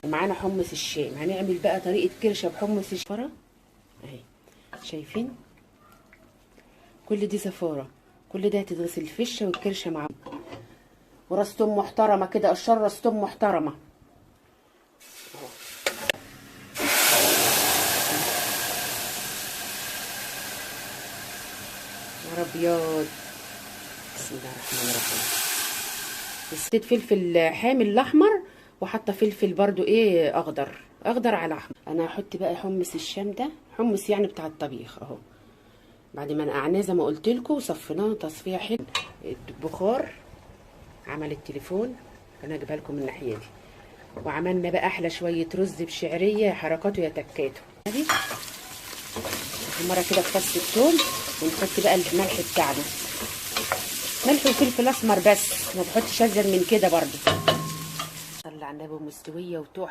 ومعانا حمص الشام. هنعمل بقى طريقه كرشه بحمص الشام اهي. شايفين كل دي زفاره، كل ده هتتغسل الفشه والكرشه مع بعض. وراس توم محترمه كده، قشر راس توم محترمه. يا ابيض، بسم الله الرحمن الرحيم. نسيت فلفل حامي الاحمر، وحاطه فلفل برضو ايه اخضر على احمر. انا هحط بقى حمص الشام ده، حمص يعني بتاع الطبيخ اهو. بعد ما نقعناه زي ما قلت لكم وصفيناه تصفيه حلو. البخار عمل التليفون، انا اجيبها لكم من الناحيه دي. وعملنا بقى احلى شويه رز بشعريه، يا حركاته يا تكاته. ادي مره كده بفص الثوم، ونحط بقى الملح بتاعنا، ملح وفلفل اسمر بس، ما بحطش ازيد من كده برضو. صلي على النبي. مستويه وتحفه.